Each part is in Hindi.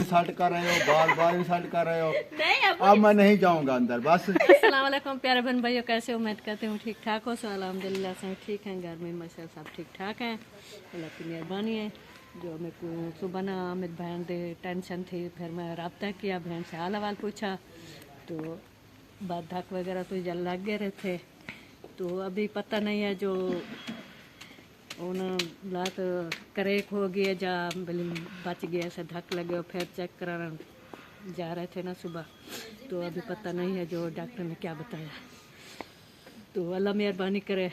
सेट कर रहे हो, बाल बाल भी सेट कर रहे हो। अब मैं नहीं जाऊंगा अंदर बस। अस्सलाम वालेकुम प्यारे बहन भाइयों, कैसे उम्मीद करते हूँ ठीक ठाक हो। सो अल्हम्दुलिल्लाह से ठीक हैं, घर में माशाअल्लाह सब ठीक ठाक हैं, अल्लाह की मेहरबानी है। जो मेरे को सुबह ना अमित बहन दे टेंशन थी, फिर मैं रब्ता किया, बहन से हाल हवाल पूछा तो बात धक वगैरह तो जल लग गए रहे थे। तो अभी पता नहीं है जो लात करेक हो गया जा बच गया से धक लगे, फिर चेक कराना जा रहे थे ना सुबह, तो अभी पता नहीं है जो डॉक्टर ने क्या बताया। तो अल्लाह मेहरबानी करे।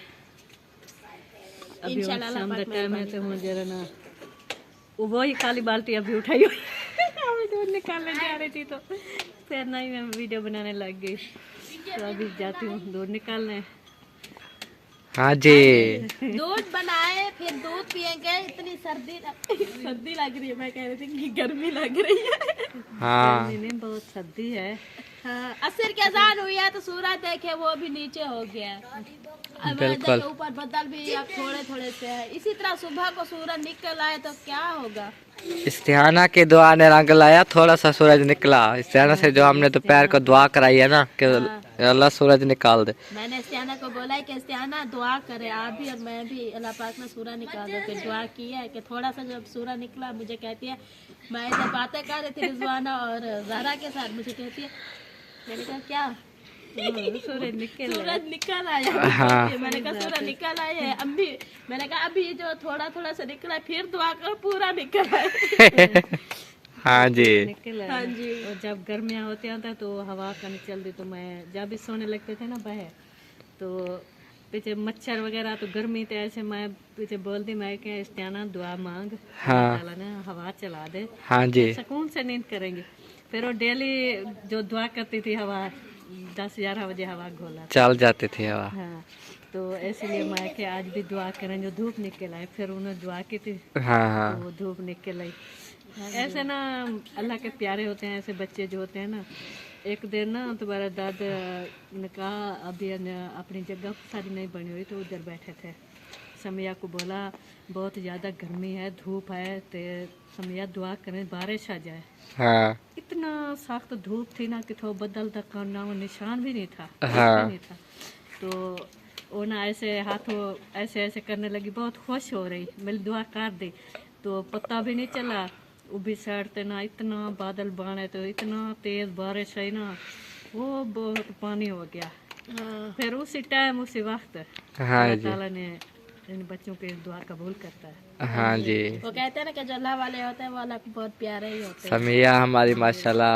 अभी शाम का टाइम है तो मुझे ना वही काली बाल्टी अभी उठाई हुई अभी दूध निकालने जा रही थी तो फिर नहीं मैं वीडियो बनाने लग गई। तो अभी जाती हूँ दूध निकालने। हाँ जी, दूध बनाए फिर दूध पियेंगे। इतनी सर्दी लग रही है, मैं कह रही थी कि गर्मी लग रही है। हाँ गर्मी नहीं, बहुत सर्दी है। हाँ, असर के अजान हुई है तो सूरज देखे वो भी नीचे हो गया है। अब बिल्कुल। ऊपर बादल भी अब थोड़े थोड़े से है। इसी तरह सुबह को सूरज निकल आए तो क्या होगा। इस्तिहाना की दुआ ने रंग लाया, थोड़ा सा सूरज निकला। इस्तिहाना से जो हमने दोपहर को दुआ कराई है ना कि अल्लाह सूरज निकाल दे। मैंने इस्तिहाना को बोला है कि इस्तिहाना दुआ करे, आप भी और मैं भी, अल्लाह पाक ने सूरज निकाल दो। फिर दुआ की है कि थोड़ा सा जब सूरज निकला मुझे कहती है, मैं इधर बातें कर रही थी रिजवाना और ज़हरा के साथ, मुझे कहती है, मैंने कहा क्या सूरज निकल आया। हाँ। मैंने कहा सूरज निकल आया है अभी। मैंने कहा अभी जो थोड़ा थोड़ा सा निकला है, फिर दुआ करो पूरा निकल आए। हाँ जी, निकल आया। हाँ जी। और जब गर्मियाँ होती हैं तो हवा कम चलती, तो मैं जब भी सोने लगते थे ना बहे तो पीछे मच्छर वगैरह, तो गर्मी तो ऐसे मैं पीछे बोलती, मैं क्या इस्तिहाना दुआ मांग, हाँ। अल्लाह ताला ने हवा चला दे, हाँ जी, सुकून से नींद करेंगे। फिर वो डेली जो दुआ करती थी हवा 10-11 बजे हवा घोला। चल जाती थी हवा। हाँ, तो इसलिए मैं कि आज भी दुआ करें, जो धूप निकल आए। फिर उन्होंने दुआ की थी हाँ हाँ, तो वो धूप निकल आई। ऐसे ना अल्लाह के प्यारे होते हैं ऐसे बच्चे जो होते हैं ना। एक दिन ना तुम्हारा दादा ने कहा अभी अपनी जगह सारी नहीं बनी हुई, तो उधर बैठे थे। समिया को बोला बहुत ज़्यादा गर्मी है, धूप है, तो समिया दुआ करें बारिश आ जाए। हाँ इतना सख्त धूप थी ना कि थोड़ा बदल तक का नाम निशान भी नहीं था, हाँ। भी नहीं था। तो वो ना ऐसे हाथों ऐसे ऐसे करने लगी, बहुत खुश हो रही, मेरी दुआ कर दी। तो पता भी नहीं चला, उभी सड़ते ना इतना बादल बने, तो इतना तेज बारिश आई ना, वो बहुत पानी हो गया। फिर उसी टाइम उसी वक्त हाँ अल्लाह जी, ताला ने इन बच्चों की दुआ कबूल करता है। हाँ जी। वो कहते हैं ना कि जो अल्लाह वाले होते हैं वो अल्लाह को बहुत प्यारे ही होते हैं। समिया हमारी माशाल्लाह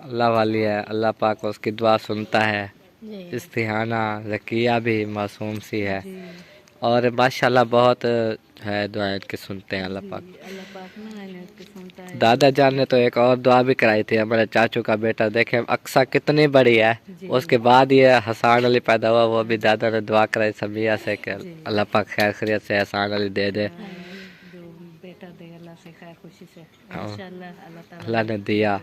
अल्लाह वाली है, अल्लाह पाक उसकी दुआ सुनता है। जी। इस्तिहाना ज़किया भी मासूम सी है जी, और माशाल्लाह बहुत है, दुआएं इनकी सुनते हैं अल्लाह पाक। अल्लाह पाक ना इन्हें सुनता है। दादा जान ने तो एक और दुआ भी कराई थी, हमारे चाचू का बेटा देखे अक्सा कितनी बड़ी है, जी। उसके बाद ये हसान अली पैदा हुआ, वो भी दादा ने दुआ कराई समिया से कि अल्लाह पाक खैर खैरियत से हसान अली दे दे। जो बेटा दे अल्लाह से खैर खुशी से हाँ। इंशाल्लाह अल्लाह ताला अल्लाह ने दिया।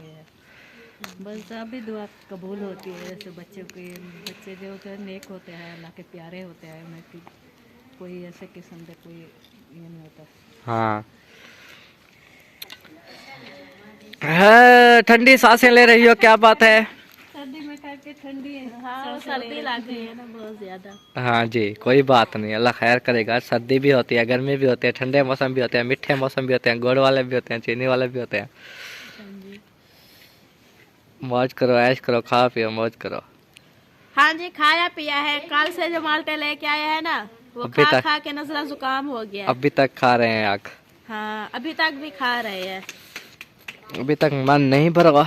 बस अभी दुआ कबूल होती है। जैसे बच्चों के बच्चे जो होते हैं नेक होते हैं, अल्लाह के प्यारे होते हैं, उन्हें कोई ऐसे किस्म का कोई ये नहीं होता। हाँ है, ठंडी सांसें ले रही हो, क्या बात है? सर्दी में करके ठंडी है। हाँ, सर्दी लग रही है ना बहुत ज्यादा। हाँ जी, कोई बात नहीं, अल्लाह खैर करेगा। सर्दी भी होती है, गर्मी भी होती है, ठंडे मौसम भी होते हैं, मीठे मौसम भी होते हैं, गुड़ वाले भी होते हैं, चीनी वाले भी होते हैं। मौज करो, ऐश करो, खा पियो, मौज करो। हाँ जी, खाया पिया है। कल से जो माल्टे लेके आए हैं ना, वो अभी खा तक- खा के नजला जुकाम हो गया। अभी तक खा रहे हैं आग? हाँ, अभी तक भी खा रहे हैं। अभी तक मन नहीं भरा?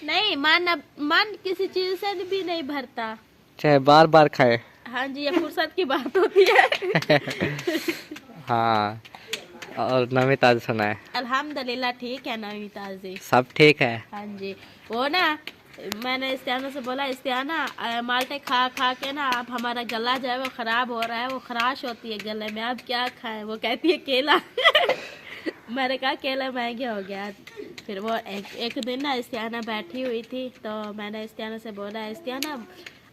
नहीं, मन किसी चीज से भी नहीं भरता। चाहे बार बार खाए। हाँ जी, ये फुर्सत की बात होती है। हाँ, और नवी ताज सुनाए? अल्हम्दुलिल्लाह ठीक है नवी ताजी। सब ठीक है। हाँ जी, वो ना मैंने इस्तियाना से बोला, इस्तियाना माल्टे खा खा के ना अब हमारा गला जो है वो खराब हो रहा है, वो खराश होती है गले में, अब क्या खाएं? वो कहती है केला। मैंने कहा केला महंगे हो गया। फिर वो एक दिन ना इस्तियाना बैठी हुई थी, तो मैंने इस्तियाना से बोला, इस्तियाना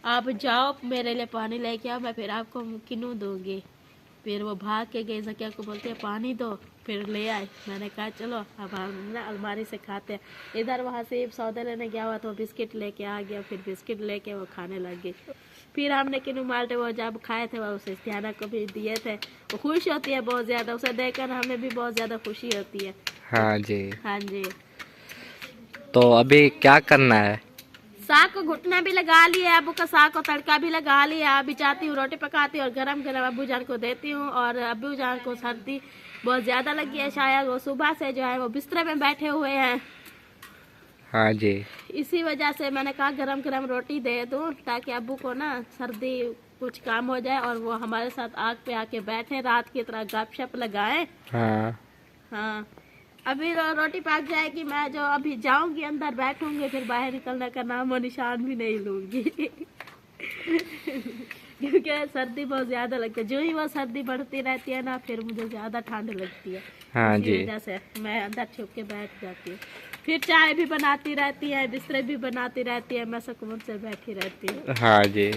आप जाओ मेरे लिए पानी लेके आओ, मैं फिर आपको किनू दूंगी। फिर वो भाग के गई, जकिया को बोलती है पानी दो, फिर ले आए। मैंने कहा चलो अब हम ना अलमारी से खाते हैं। इधर वहाँ से सौदा लेने गया हुआ तो बिस्किट लेके आ गया, फिर बिस्किट लेके वो खाने लग गई। फिर हमने किन्नू माल्टे वो जब खाए थे वो उसे इस्तियाना को भी दिए थे। वो खुश होती है बहुत ज़्यादा, उसे देखकर हमें भी बहुत ज़्यादा खुशी होती है। हाँ जी। हाँ जी। तो अभी क्या करना है? साग को घुटना भी लगा लिया, अबू का साग को तड़का भी लगा लिया। अभी चाहती हूँ रोटी पकाती और गरम गरम अबू जान को देती हूँ। और अबू जान को सर्दी बहुत ज़्यादा लगी है, शायद वो सुबह से जो है वो बिस्तर में बैठे हुए हैं। हाँ जी। इसी वजह से मैंने कहा गरम गरम रोटी दे दूँ ताकि अबू को ना सर्दी कुछ काम हो जाए और वो हमारे साथ आग पे आके बैठे, रात की तरह गपशप लगाएं। हाँ हाँ, अभी रोटी पक जाएगी, मैं जो अभी जाऊंगी अंदर बैठूंगी, फिर बाहर निकलने का नाम और निशान भी नहीं लूंगी। क्योंकि सर्दी बहुत ज्यादा लगती है। जो ही वो सर्दी बढ़ती रहती है ना, फिर मुझे ज्यादा ठंड लगती है। हाँ इसी जी। वजह से मैं अंदर छुप के बैठ जाती हूँ। फिर चाय भी बनाती रहती है, बिस्तर भी बनाती रहती है, मैं सुकून से बैठी रहती हूँ। हाँ जी,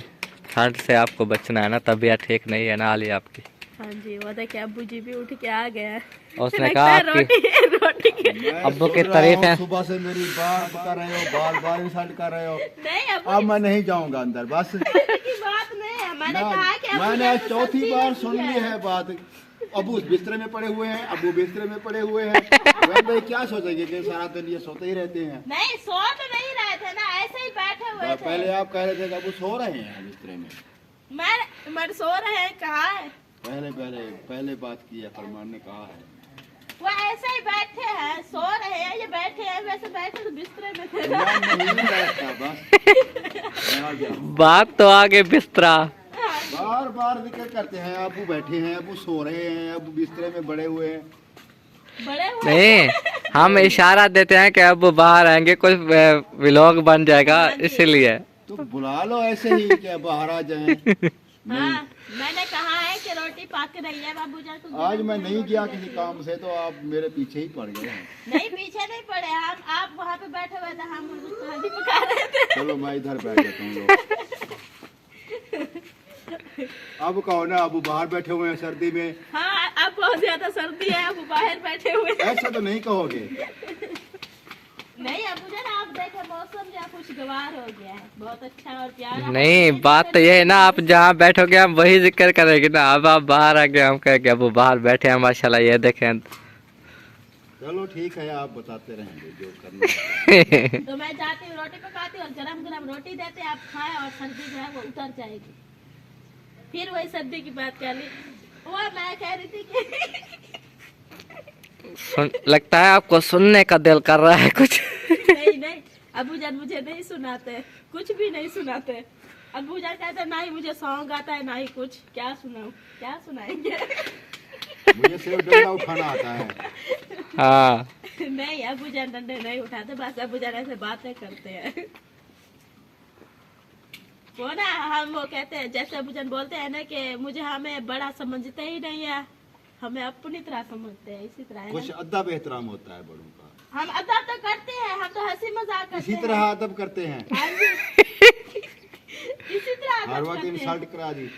ठंड से आपको बचना है ना, तबीयत ठीक नहीं है ना हाली आपकी। हाँ जी, वो देखिए अब्बू जी भी उठ के आ गए। उसने लगता कहा है आपकी रोटी के मैं अब्बू सुन की रहा तारीफ हूँ, है। सुबह से मेरी बात कर रहे हो, बाल बाल इंसल्ट कर रहे हो। नहीं अब्बू अब मैं नहीं जाऊंगा अंदर, बस की बात नहीं है। मैंने कहा कि अब्बू मैंने जान आज को चौथी सब्जी बार लगती सुन ली है। है बात। अबू बिस्तर में पड़े हुए हैं, अबू बिस्तर में पड़े हुए हैं। वह भाई क्या सोचेंगे कि सारा दिन ये सोते ही रहते हैं। नहीं सो तो नहीं रहे थे ना, ऐसे ही बैठे हुए थे। पहले आप कह रहे थे कि अबू सो रहे हैं बिस्तर में। मैं सो रहे हैं, कहा है पहले बात की है, फरमान ने कहा है। वो ऐसे ही बैठे हैं, सो रहे हैं, ये बैठे हैं, वैसे बैठे तो बिस्तर में थे। फरमान नहीं बैठता, बस मैं आ गया। बात तो आगे बिस्तरा। बार बार जिक्र करते हैं, अबू बैठे हैं, अबू सो रहे हैं, अबू बिस्तर में बड़े हुए हैं। बड़े हुए नहीं, हम इशारा देते हैं कि अब बाहर आएंगे, कुछ व्लॉग बन जाएगा इसीलिए। तो बुला लो ऐसे ही कि बाहर आ जाएं। हाँ, मैंने कहा है कि रोटी पक रही है बाबू जान को। आज मैं नहीं गया किसी काम से, तो आप मेरे पीछे ही पड़ गए हैं। नहीं पीछे नहीं पड़े हम, आप वहाँ पे बैठे हुए थे, हम रोटी पका रहे थे। चलो मैं इधर बैठ जाता हूँ। अब कहो ना, अब बाहर बैठे हुए हैं सर्दी में। हाँ, अब बहुत ज्यादा सर्दी है, अब बाहर बैठे हुए हैं। ऐसा तो नहीं कहोगे। नहीं अबू जान, आप देखे मौसम जो खुशगवार हो गया है, बहुत अच्छा और प्यारा। नहीं, बात तो ये है ना, आप जहाँ बैठोगे हम वही जिक्र करेंगे ना। अब आप बाहर आ गए, हम कहेंगे अब वो बाहर बैठे हैं माशाल्लाह, ये देखें। चलो ठीक है, आप बताते रहेंगे जो करना है। तो मैं जाती हूँ, रोटी पकाती हूँ और गरम गरम रोटी देते हैं, आप खाएं और सर्दी जो है वो उतर जाएगी। फिर वही सर्दी की बात कर ली। वो मैं कह रही थी कि लगता है आपको सुनने का दिल कर रहा है कुछ। नहीं अबू जान मुझे नहीं सुनाते, कुछ भी नहीं सुनाते। अबू जान कहते ना ही मुझे सॉन्ग आता है ना ही कुछ, क्या सुनाऊं, क्या सुनाएंगे। मुझे सिर्फ डंडा उठाना आता है। हाँ, नहीं अबू जान डंडे नहीं उठाते, बस अबू जान ऐसे बातें करते हैं। वो ना हम वो कहते हैं, जैसे अबू जान बोलते हैं ना कि मुझे हमें बड़ा समझते ही नहीं है, हमें अपनी तरह समझते हैं, इसी तरह है कुछ ना? अदब एहतराम होता है बड़ों का। हम अदब तो करते हैं, हम तो हंसी मजाक करते इसी हैं। तरह अदब करते हैं। हाँ जी। इसी तरह हर अदब वक्त करते हैं। इंसल्ट करा दी।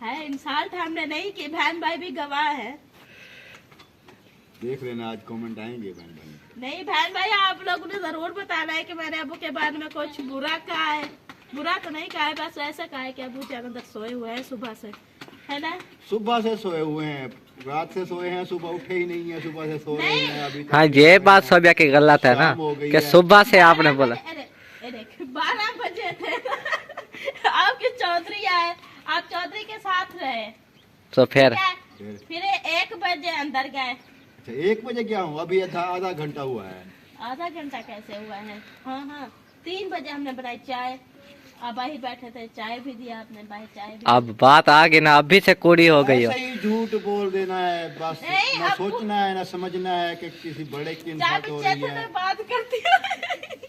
है इंसल्ट हमने नहीं की, बहन भाई भी गवाह है। देख लेना, आज कमेंट आएंगे बहन भाई। नहीं बहन भाई, आप लोगों ने जरूर बताना है कि मैंने अबू के बारे में कुछ बुरा कहा है। बुरा तो नहीं कहा है, बस ऐसा कहा है कि अबू जान अंदर सोए हुए हैं सुबह से, है ना? सुबह से सोए हुए हैं, रात से सोए हैं, सुबह उठे ही नहीं है, सुबह से सो रहे हैं अभी तक। हाँ, ये बात सोबिया की गलत है ना शाम हो गई कि है। सुबह से आपने बोला। अरे 12 बजे थे। आपके चौधरी आए, आप चौधरी के साथ रहे, तो फिर फिर 1 बजे अंदर गए। अच्छा, 1 बजे गया हूँ, अभी आधा घंटा हुआ है। आधा घंटा कैसे हुआ है? हाँ 3 बजे हमने बनाई चाय, अब बाहर बैठे थे, चाय भी दिया आपने, बाहर चाय भी। अब बात आगे ना, अभी से कोड़ी हो गई हो। ऐसे ही झूठ बोल देना है बस, नहीं, ना अब- सोचना है ना समझना है कि किसी बड़े की चाय इंसल्ट हो रही है। बात करती हूँ।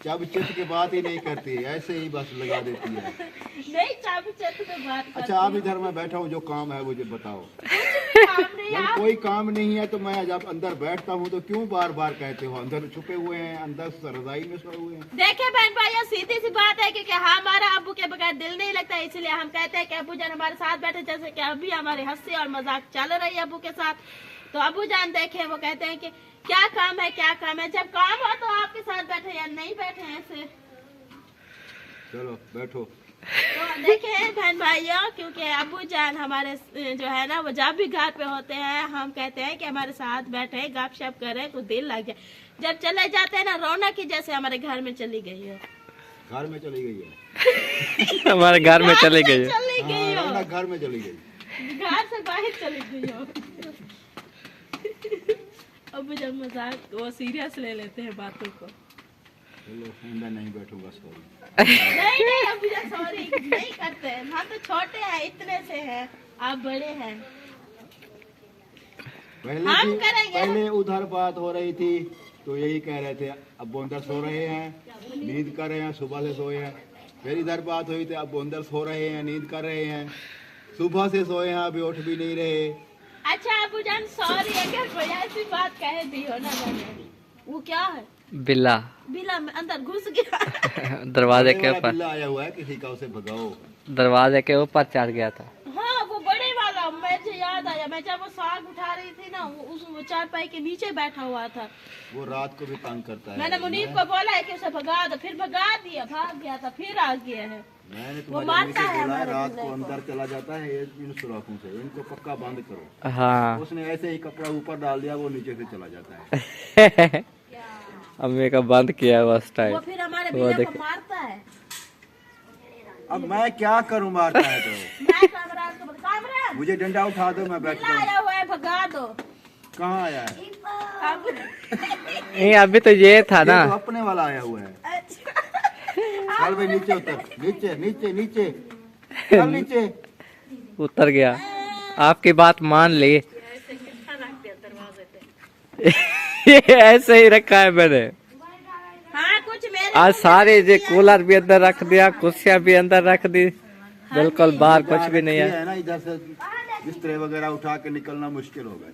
जब चित की बात ही नहीं करती, ऐसे ही बस लगा देती है। नहीं चाबी चेत में बात करती अच्छा, आप इधर मैं बैठा हूँ, जो काम है मुझे बताओ। हूँ। काम नहीं जब आप कोई काम नहीं है तो मैं जब अंदर बैठता हूँ तो क्यों बार बार कहते हो अंदर छुपे हुए हैं, अंदर रजाई में सोए हुए हैं। देखे बहन भाई, सीधी सी बात है क्योंकि हमारा अबू के बगैर दिल नहीं लगता, इसलिए हम कहते हैं कि अबू जान हमारे साथ बैठे, जैसे कि अभी हमारी हंसी और मजाक चल रही है अबू के साथ। तो अबू जान देखे वो कहते हैं कि क्या काम है, क्या काम है। जब काम हो तो आपके साथ बैठे या नहीं बैठे ऐसे। चलो बैठो। तो देखे बहन भाइयों, क्योंकि अबू जान हमारे जो है ना वो जब भी घर पे होते हैं हम कहते हैं कि हमारे साथ बैठे गपशप करें, कुछ दिल लग जाए। जब चले जाते हैं ना रौनक की जैसे हमारे घर में चली गई हो। घर में चली गई है। हमारे घर में चली गई है। चली गई हो, रौनक घर में चली गई। घर से बाहर चली गई हो। अब जब मजाक वो सीरियस ले लेते हैं बातों को। चलो मैं नहीं बैठूंगा, सॉरी। नहीं नहीं अब सॉरी नहीं करते, हम तो छोटे हैं, इतने से हैं, आप बड़े हैं। हम करेंगे। पहले उधर बात हो रही थी तो यही कह रहे थे अब बोंदर सो रहे हैं, नींद कर रहे हैं, सुबह से सोए हैं। फिर इधर बात हुई थी अब बोंदर सो रहे हैं, नींद कर रहे हैं, सुबह से सोए हैं, अभी उठ भी नहीं रहे। अच्छा अबू जान सॉरी अगर कोई ऐसी बात कह दी हो ना मैंने, वो क्या है बिल्ला बिल्ला में अंदर घुस गया। दरवाजे के बड़े वाला ऊपर, बिल्ला आया हुआ है, किसी का उसे भगाओ। दरवाजे के ऊपर चढ़ गया था। हाँ वो बड़े वाला मुझे याद आया, मैं जब वो साग उठा रही थी ना वो चारपाई के नीचे बैठा हुआ था। वो रात को भी तंग करता है। मैंने मुनीब को बोला है कि उसे भगा दो, फिर भगा दिया, भाग गया था, फिर आ गया है। मैंने वो तुम्हारे मारता से है बोला है हमारे रात बिल्ले को को। अंदर चला जाता है ये इन सुराखों से, इनको पक्का बंद करो। हाँ उसने ऐसे ही कपड़ा ऊपर डाल दिया, वो नीचे से चला जाता है। अम्मी का बंद किया हुआ उस टाइम। वो फिर हमारे वो बिल्ले को देख- मारता है। अब मैं क्या करूं, मारता है तो मैं कामरान को कामरान मुझे डंडा उठा दो, मैं बैठता बिल्ला हूँ। आया हुआ है, भगा दो। कहाँ आया है? अब नहीं अभी तो ये था ना। ये तो अपने वाला आया हुआ है। अच्छा चल भाई नीचे उतर, नीचे नीचे नीचे चल नीचे। उतर गया, आपकी बात मान ली। ऐसे कितना रखते हैं दरवाजे पे। ये ऐसे ही रखा है मैंने। हाँ कुछ मेरे आज सारे जो कूलर भी अंदर रख दिया, कुर्सियां भी अंदर रख दी, बिल्कुल बाहर कुछ भी नहीं है। ना इधर से बिस्तर वगैरह उठा के निकलना मुश्किल होगा।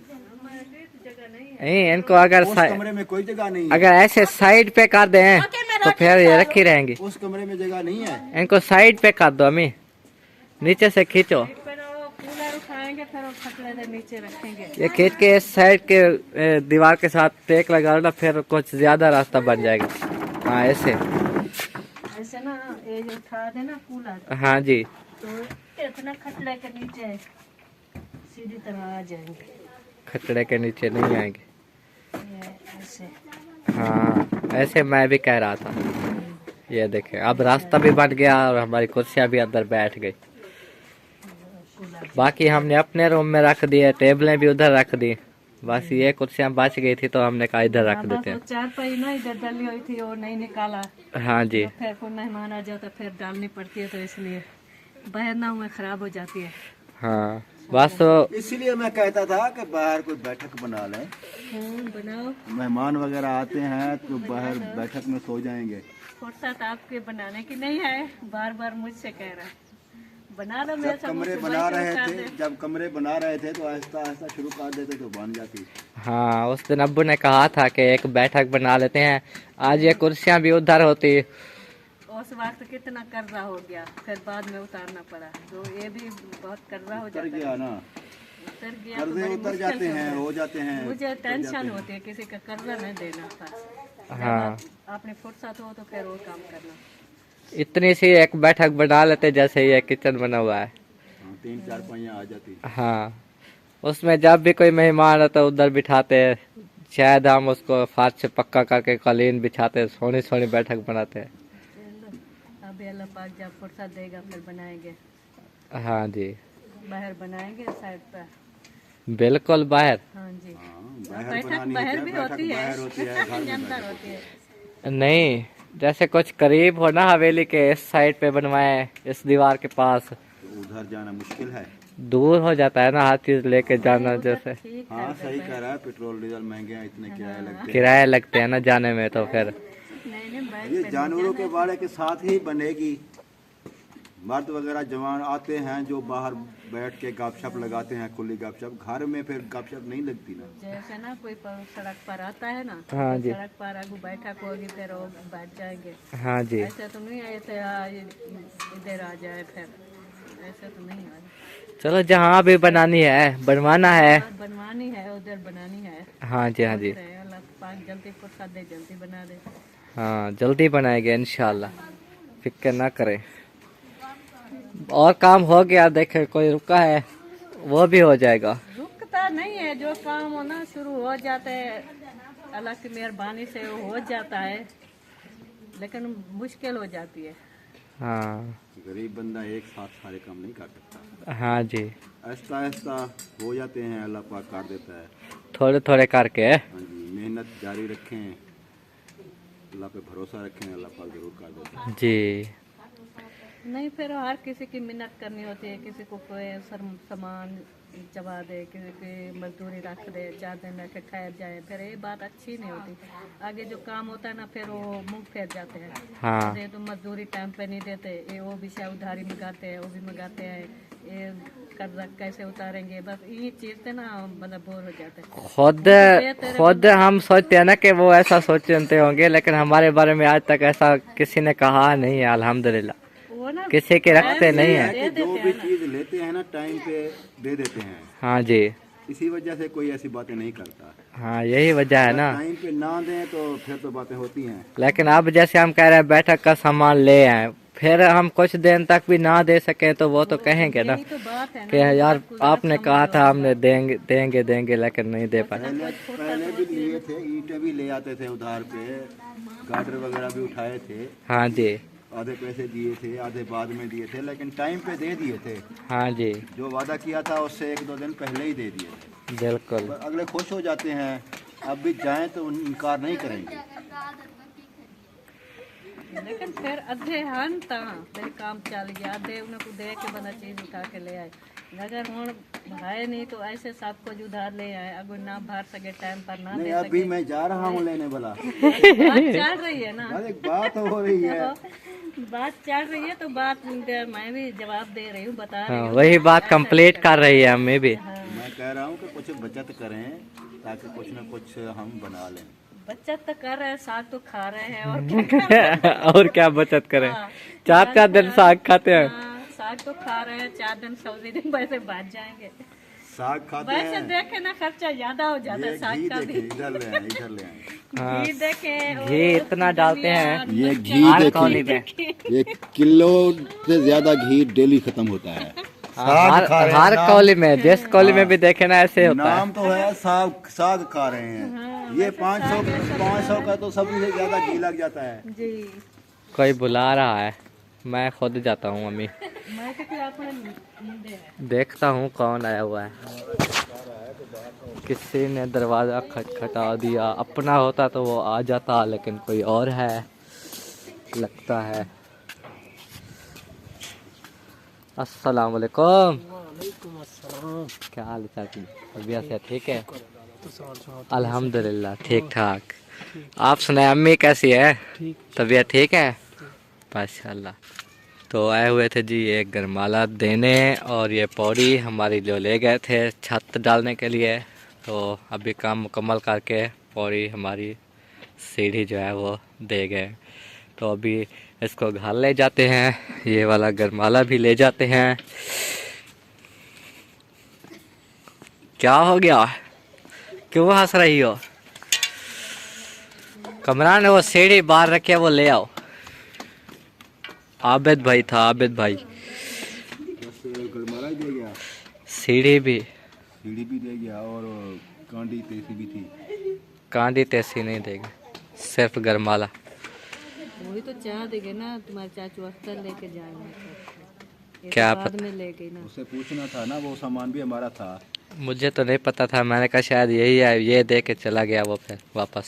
नहीं इनको अगर उस कमरे में कोई जगह नहीं है। अगर ऐसे साइड पे कर दें ओके, मैं तो रोटी फिर ये खा रखी रहेंगी। उस कमरे में जगह नहीं है। इनको साइड पे कर दो अम्मी, नीचे से खींचो। फिर वो कूलर उठाएंगे, फिर वो खटले से नीचे रखेंगे। ये खींच के इस साइड के दीवार के साथ टेक लगा ना, फिर कुछ ज्यादा रास्ता बन जाएगा। हाँ ऐसे, ऐसे ना ये जो उठा दे ना कूलर, हाँ जी। तो इतना खटले के नीचे सीधी तरह आ जाएंगे। खतरे के नीचे नहीं आएंगे। ये ऐसे हाँ ऐसे मैं भी कह रहा था। ये देखे अब रास्ता भी बन गया और हमारी कुर्सियां भी अंदर बैठ गई। बाकी हमने अपने रूम में रख दिए, टेबलें भी उधर रख दी, बस ये कुर्सियां बच गई थी तो हमने कहा इधर रख बस देते वो चारपाई ना इधर डली हुई थी, वो नहीं निकाला। हैं। हाँ जी, फिर कोई मेहमान आ जाओ तो फिर डालनी पड़ती है, तो इसलिए बाहर ना हुए खराब हो जाती है। हाँ बस तो इसीलिए मैं कहता था कि बाहर कोई बैठक बना लें। बनाओ, मेहमान वगैरह आते हैं तो बाहर बैठक में सो जाएंगे। फुर्सत आपके बनाने की नहीं है, बार बार मुझसे कह रहा है बना लो। मेरे जब साथ कमरे मुझसे बना बैठ रहे कर थे, दे। जब कमरे बना रहे थे तो आहिस्ता आहिस्ता शुरू कर देते तो बन जाती। हाँ उस दिन अब्बू ने कहा था कि एक बैठक बना लेते हैं, आज ये कुर्सियां भी उधर होती। उस वक्त कितना कर्जा हो गया, फिर बाद में उतारना पड़ा, तो ये भी बहुत कर्जा हो उतर जाता है। गया ना, उतर गया तो कर्जे बड़ी उतर मुश्किल जाते से हैं, होता हो जाते हैं। है। मुझे टेंशन होती है किसी का कर्जा नहीं देना था। हाँ आपने फुर्सत हो तो फिर वो काम करना। इतनी सी एक बैठक बना लेते जैसे ये किचन बना हुआ है। हाँ, 3-4 पहिया आ जाती। हाँ उसमें जब भी कोई मेहमान आता है उधर बिठाते हैं, शायद हम उसको फार्श से पक्का करके कालीन बिछाते हैं, सोनी सोनी बैठक बनाते हैं। चलो अभी अल्लाह पाक जब फुर्सत देगा फिर बनाएंगे। हाँ जी बाहर बनाएंगे साइड पर। बिल्कुल बाहर। हाँ जी, हाँ, बाहर बैठक बनानी बाहर होती भी है, होती बैठक है, बाहर होती है, घर में अंदर बैठक होती है। नहीं जैसे कुछ करीब हो ना हवेली के, इस साइड पे बनवाए इस दीवार के पास, तो उधर जाना मुश्किल है। दूर हो जाता है ना हर चीज लेके जाना। जैसे ठीक हाँ सही कह रहा है, पेट्रोल डीजल महंगे हैं, इतने किराए लगते हैं। किराए लगते हैं ना जाने में, तो फिर नहीं नहीं बैठ ये जानवरों के बारे के साथ ही बनेगी। मर्द वगैरह जवान आते हैं जो बाहर बैठ के गपशप लगाते हैं, खुली गपशप। घर में फिर गपशप नहीं लगती ना। जैसे ना कोई सड़क पर आता है ना, हाँ जी। सड़क पर आगू बैठक होगी फिर वो बैठ जाएंगे। हाँ जी ऐसे तो नहीं ऐसे इधर आ जाए, फिर ऐसे तो नहीं आ चलो जहाँ भी बनानी है बनवाना है। बनवानी है उधर बनानी है। हाँ जी हाँ जी। अल्लाह पाक जल्दी फुर्सत दे, जल्दी बना दे। हाँ जल्दी बनाएंगे इंशाल्लाह, फिक्र ना करें। और काम हो गया, देखे कोई रुका है वो भी हो जाएगा। रुकता नहीं है, जो काम होना शुरू हो जाता है अल्लाह की मेहरबानी से वो हो जाता है, लेकिन मुश्किल हो जाती है। हाँ गरीब बंदा एक साथ सारे काम नहीं कर सकता। हाँ जी, आहिस्ता आहिस्ता हो जाते हैं, अल्लाह पाक कर देता है। थोड़े थोड़े करके। हाँ जी, मेहनत जारी रखें, अल्लाह पे भरोसा रखें, अल्लाह पाक जरूर कर देता है। जी नहीं फिर हर किसी की मेहनत करनी होती है, किसी को कोई सामान चबा दे, किसी की मजदूरी रख दे, 4 दिन रख के ठहर जाए, फिर ये बात अच्छी नहीं होती। आगे जो काम होता है ना फिर वो मुंह फेर जाते हैं। हाँ जैसे तो मजदूरी टाइम पे नहीं देते, ये वो भी शायद उधारी मंगाते हैं, वो भी मंगाते हैं, ये कर्जा कैसे उतारेंगे, बस ये चीज से ना मतलब बोर हो जाते हैं। खुद हम सोचते हैं ना कि वो ऐसा सोचते होंगे, लेकिन हमारे बारे में आज तक ऐसा किसी ने कहा नहीं है अल्हम्दुलिल्लाह। वो ना किसी के रखते नहीं है। कि जो भी चीज लेते हैं ना टाइम पे दे देते हैं, हाँ जी इसी वजह से कोई ऐसी बातें नहीं करता। हाँ यही वजह है ना। टाइम पे ना दें तो फिर तो बातें होती हैं। लेकिन अब जैसे हम कह रहे हैं बैठक का सामान ले आए, फिर हम कुछ दिन तक भी ना दे सके तो वो तो कहेंगे ना यही तो बात है कि ना, यार आपने कहा था हमने देंगे देंगे देंगे लेकिन नहीं दे पाए। पहले भी लिए थे, ईंटें भी ले आते थे उधार पे, गार्डर वगैरह भी उठाए थे, हाँ जी आधे पैसे दिए थे, आधे बाद में दिए थे, लेकिन टाइम पे दे दिए थे। हाँ जी जो वादा किया था उससे 1-2 दिन पहले ही दे दिए थे। बिल्कुल। पर अगले खुश हो जाते हैं, अब भी जाएं तो इनकार नहीं करेंगे। लेकिन फिर अधे हन ता फिर काम चल गया, अधे उनको दे के बना चीज उठा के ले आए। अगर हुण भाई नहीं तो ऐसे सब कुछ उधार ले आए, अगर ना भर सके टाइम पर ना नहीं, दे अभी सके। मैं जा रहा हूँ लेने वाला। बात चल रही है ना, एक बात हो रही है। बात चल रही है तो बात मैं भी जवाब दे रही हूँ, बता रही हाँ, हूँ। वही बात कंप्लीट कर रही है हमें भी। मैं कह रहा हूँ कि कुछ बचत करें ताकि कुछ न कुछ हम बना लें। बचत तो कर रहे हैं, साग तो खा रहे हैं और क्या कर रहे हैं? और क्या बचत करें, हाँ, 4 दिन साग खाते हैं। हाँ, साग तो खा रहे हैं, 4 दिन सब्जी दिन वैसे बच जाएंगे। साग खाते वैसे हैं। देखे ना खर्चा ज्यादा हो जाता है ये साग घी का देखें, भी। इधर ले आए, इधर ले आए। हाँ, घी देखे, घी इतना डालते हैं। ये घी हर कॉलोनी में। 1 किलो से ज्यादा घी डेली खत्म होता है। हर कॉलोनी में, जिस कॉलोनी में भी देखे ना ऐसे होता है। नाम तो है साग, साग खा रहे हैं। ये 500 का तो सबसे ज्यादा घी लग जाता है। जी कोई बुला रहा है, मैं खुद जाता हूँ मम्मी, मैं तो अपने मुंडे है। देखता हूँ कौन आया हुआ है। किसी ने दरवाजा खटखटा दिया, अपना होता तो वो आ जाता, लेकिन कोई और है लगता है। अस्सलाम वालेकुम। क्या हाल चाल, तबीयत से ठीक है? अल्हम्दुलिल्लाह ठीक ठाक। आप सुनाए अम्मी कैसी है? तबीयत ठीक है माशाल्लाह। तो आए हुए थे जी ये गरमाला देने, और ये पौड़ी हमारी जो ले गए थे छत डालने के लिए। तो अभी काम मुकम्मल करके पौड़ी हमारी सीढ़ी जो है वो दे गए। तो अभी इसको घर ले जाते हैं, ये वाला गरमाला भी ले जाते हैं। क्या हो गया, क्यों हंस रही हो? कमरा ने वो सीढ़ी बाहर रखे, वो ले आओ। आबिद भाई था, आबिद भाई। बस गरमाला ही दे गया, सीढ़ी भी दे गया, और कांडी तेसी भी थी। कांडी तेसी नहीं देगा, सिर्फ गरमाला। वही तो चाह देंगे ना, तुम्हारे चाचू अख्तर लेके जाएंगे। क्या बाद में ले गई ना। उसे पूछना था ना, वो सामान भी हमारा था। मुझे तो नहीं पता था, मैंने कहा शायद यही है, ये दे के चला गया वो, फिर वापस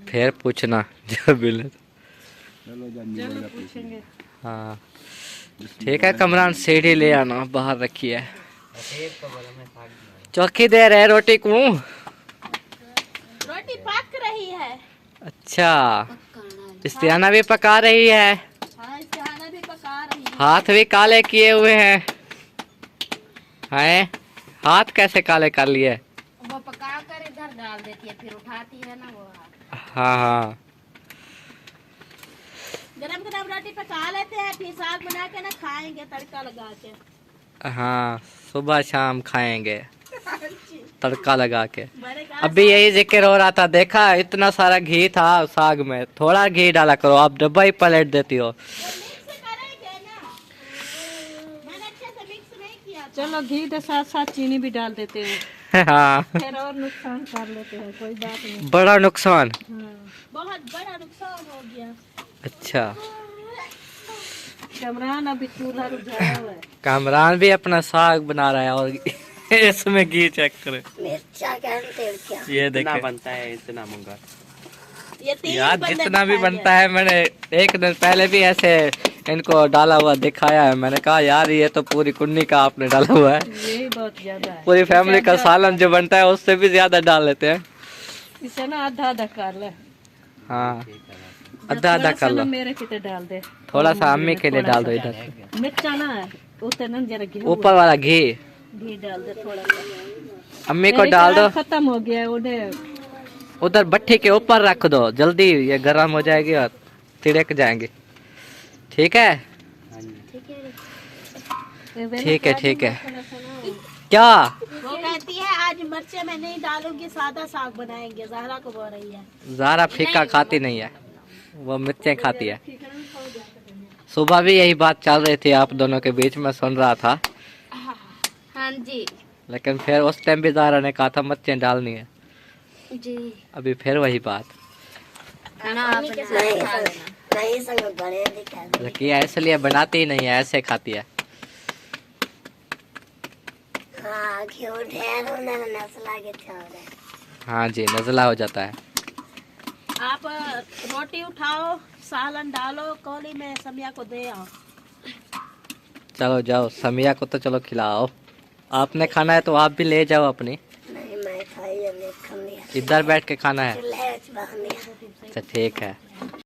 फिर पूछना जब मिले। चलो पूछेंगे। हाँ ठीक है कमरान, सीढ़ी ले आना, बाहर रखी है। चौकी दे रहे रोटी को। रोटी पक रही है। अच्छा, इस्तियाना भी पका रही है, हाँ, इसके खाना भी पका रही है। हाथ भी काले किए हुए हैं। हैं, हाथ कैसे काले कर लिए? वो पका कर इधर डाल देती है, फिर उठाती है ना वो हाथ। हाँ हाँ गरम गरम रोटी पका लेते हैं, फिर साग बना के ना खाएंगे तड़का लगा के। हाँ सुबह शाम खाएंगे तड़का लगा के। अभी यही जिक्र हो रहा था, देखा इतना सारा घी था साग में, थोड़ा घी डाला करो, आप डब्बा ही पलट देती हो। चलो घी के साथ साथ चीनी भी डाल देते हैं, हाँ फिर और नुकसान कर लेते हैं, कोई बात नहीं। बड़ा नुकसान। हाँ। बहुत बड़ा नुकसान हो गया। अच्छा कमरान अभी चूल्हा बुझाया हुआ है। कामरान भी अपना साग बना रहा है और इसमें घी चेक करे, ये देखिए बनता है इतना महंगा। ये 3 यार बंदे जितना भी दिखाई बनता है, मैंने एक दिन पहले भी ऐसे इनको डाला हुआ दिखाया है, मैंने कहा यार ये तो पूरी कुन्नी का आपने डाला हुआ है। यही बहुत ज्यादा है, पूरी फैमिली का सालन जो बनता है उससे भी ज्यादा डाल लेते हैं। इसे ना आधा आधा कर ले, हाँ आधा आधा कर लो, मेरे कितने डाल दे, थोड़ा सा अम्मी के लिए डाल दो इधर से। मिर्चा ना है उतना जरा घी ऊपर वाला घी घी डाल दे थोड़ा सा। अम्मी को डाल दो, खत्म हो गया उन्हें, उधर भट्टी के ऊपर रख दो, जल्दी ये गर्म हो जाएगी और तिड़क जाएंगे। ठीक है ठीक है ठीक है। क्या वो कहती है आज मिर्चे मैं नहीं डालूंगी, सादा साग बनाएंगे। ज़हरा को बोल रही है। ज़ारा फीका खाती नहीं है, वो मिर्चें खाती है। सुबह भी यही बात चल रही थी आप दोनों के बीच में, सुन रहा था, हाँ जी लेकिन फिर उस टाइम भी ज़ारा ने कहा था मिर्चें डालनी है, जी। अभी फिर वही बात। रकिया इसलिए बनाती ही नहीं है, ऐसे खाती है। हाँ जी नज़ला हो जाता है। आप रोटी उठाओ, सालन डालो कौली में, समिया को दे आओ। चलो जाओ, समिया को तो चलो खिलाओ, आपने खाना है तो आप भी ले जाओ अपनी। नहीं मैं खाई, इधर बैठ के खाना है। चूल्हे पे बहनी है। अच्छा ठीक है।